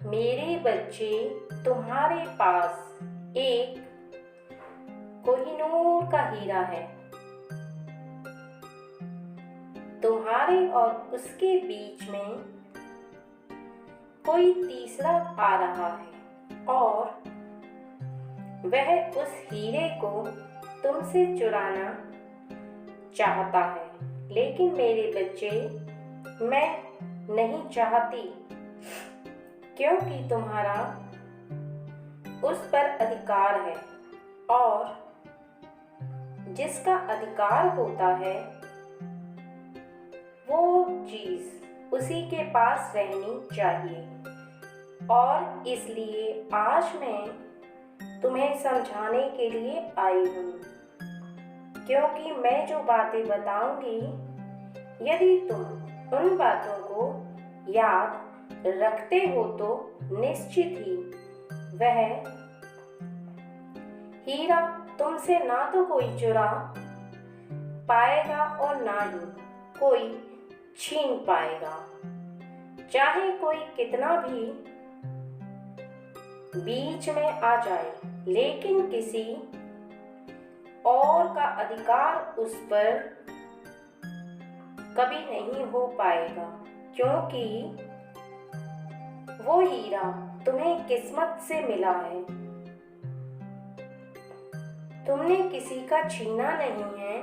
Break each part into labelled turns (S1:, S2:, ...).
S1: मेरे बच्चे, तुम्हारे पास एक कोहिनूर का हीरा है। तुम्हारे और उसके बीच में कोई तीसरा आ रहा है और वह उस हीरे को तुमसे चुराना चाहता है। लेकिन मेरे बच्चे, मैं नहीं चाहती, क्योंकि तुम्हारा उस पर अधिकार है और जिसका अधिकार होता है वो चीज उसी के पास रहनी चाहिए। और इसलिए आज मैं तुम्हें समझाने के लिए आई हूँ, क्योंकि मैं जो बातें बताऊंगी, यदि तुम उन बातों को याद रखते हो तो निश्चित ही वह हीरा तुमसे ना तो कोई चुरा पाएगा और ना ही कोई छीन पाएगा। चाहे कोई कितना भी बीच में आ जाए, लेकिन किसी और का अधिकार उस पर कभी नहीं हो पाएगा, क्योंकि वो हीरा तुम्हें किस्मत से मिला है। तुमने किसी का छीना नहीं है।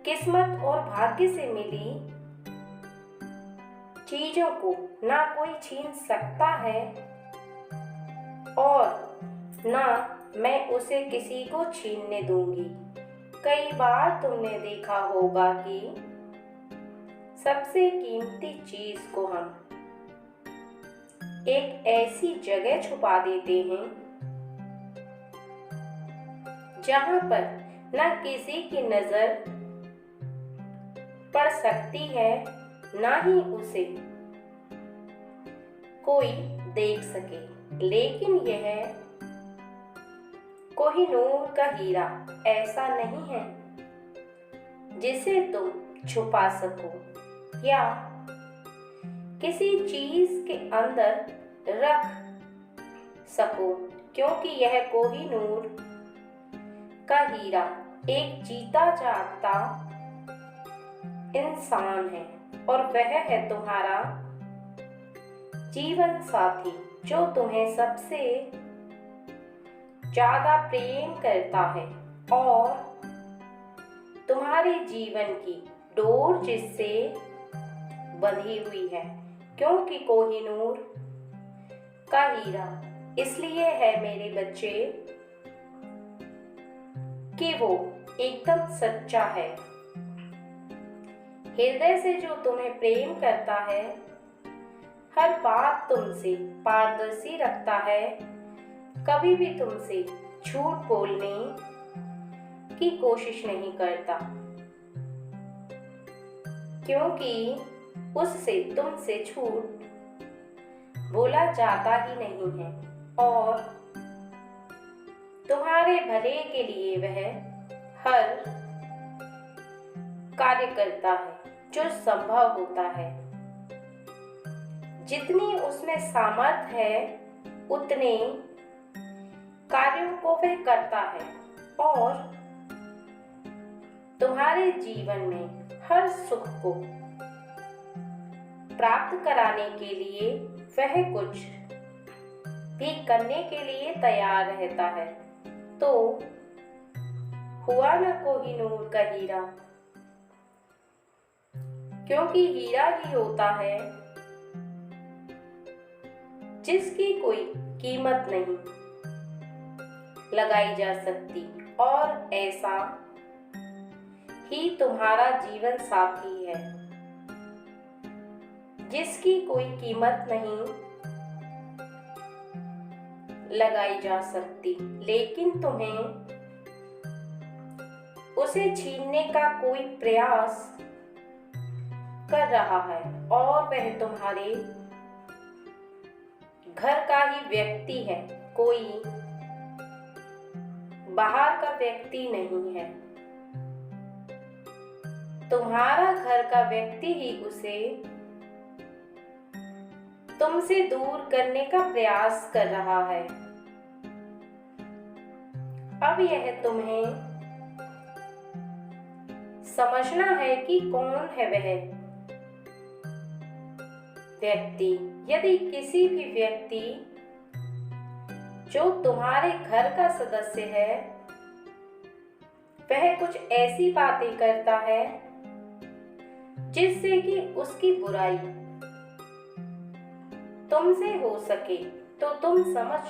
S1: किस्मत और भाग्य से मिली चीजों को ना कोई छीन सकता है और ना मैं उसे किसी को छीनने दूंगी। कई बार तुमने देखा होगा कि सबसे कीमती चीज को हम एक ऐसी जगह छुपा देते हैं जहां पर न किसी की नजर पड़ सकती है, ना ही उसे कोई देख सके। लेकिन यह कोहिनूर का हीरा ऐसा नहीं है जिसे तुम छुपा सको या किसी चीज के अंदर रख सको, क्योंकि यह कोहिनूर का हीरा एक जीता जागता इंसान है और वह है तुम्हारा जीवन साथी, जो तुम्हें सबसे ज्यादा प्रेम करता है और तुम्हारे जीवन की डोर जिससे बंधी हुई है। क्योंकि कोहिनूर का हीरा इसलिए है मेरे बच्चे कि वो एकदम सच्चा है। हृदय से जो तुम्हें प्रेम करता है, हर बात तुमसे पारदर्शी रखता है, कभी भी तुमसे झूठ बोलने की कोशिश नहीं करता, क्योंकि उससे तुमसे झूठ बोला जाता ही नहीं है और तुम्हारे भले के लिए वह हर कार्य करता है जो संभव होता है। जितनी उसमें सामर्थ्य है उतने कार्यों को वह करता है और तुम्हारे जीवन में हर सुख को प्राप्त कराने के लिए वह कुछ भी करने के लिए तैयार रहता है। तो हुआ न कोहिनूर का हीरा, क्योंकि हीरा ही होता है जिसकी कोई कीमत नहीं लगाई जा सकती, और ऐसा ही तुम्हारा जीवन साथी है जिसकी कोई कीमत नहीं लगाई जा सकती, लेकिन तुम्हें उसे छीनने का कोई प्रयास कर रहा है और वह तुम्हारे घर का ही व्यक्ति है, कोई बाहर का व्यक्ति नहीं है। तुम्हारा घर का व्यक्ति ही उसे तुमसे दूर करने का प्रयास कर रहा है। अब यह तुम्हें समझना है कि कौन है वह व्यक्ति। यदि किसी भी व्यक्ति जो तुम्हारे घर का सदस्य है वह कुछ ऐसी बातें करता है जिससे कि उसकी बुराई तुमसे हो सके, तो तुम समझ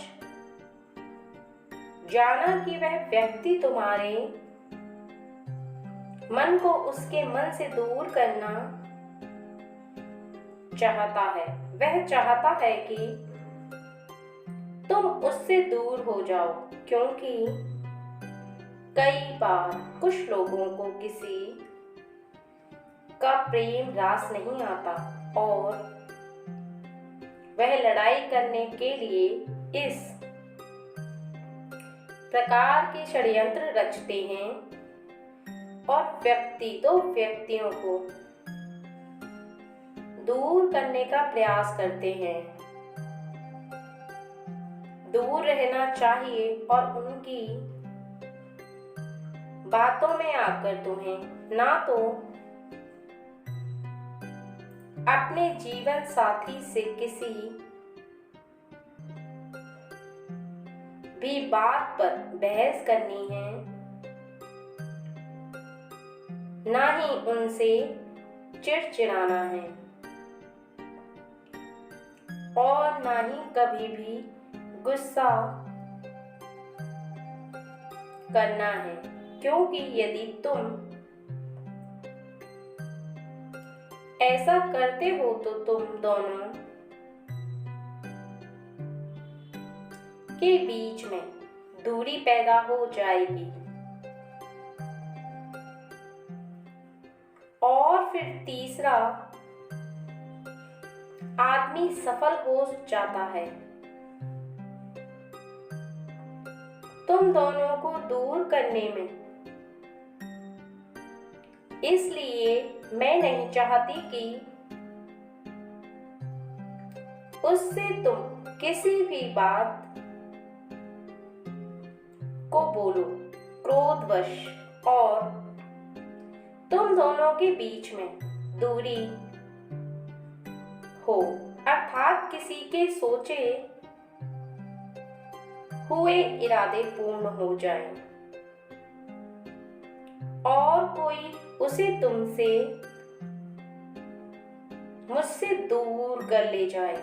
S1: जाना कि वह व्यक्ति तुम्हारे मन को उसके मन से दूर करना चाहता है। वह चाहता है कि तुम उससे दूर हो जाओ, क्योंकि कई बार कुछ लोगों को किसी का प्रेम रास नहीं आता और वह लड़ाई करने के लिए इस प्रकार के षड्यंत्र रचते हैं और व्यक्तियों को दूर करने का प्रयास करते हैं। दूर रहना चाहिए और उनकी बातों में आकर तुम्हें ना तो अपने जीवन साथी से किसी भी बात पर बहस करनी है, ना ही उनसे चिड़चिड़ाना है और ना ही कभी भी गुस्सा करना है, क्योंकि यदि तुम ऐसा करते हो तो तुम दोनों के बीच में दूरी पैदा हो जाएगी और फिर तीसरा आदमी सफल हो जाता है। तुम दोनों को दूर करने में इसलिए मैं नहीं चाहती कि उससे तुम किसी भी बात को बोलो क्रोधवश और तुम दोनों के बीच में दूरी हो, अर्थात किसी के सोचे हुए इरादे पूर्ण हो जाएं और कोई उसे मुझसे दूर कर ले जाए।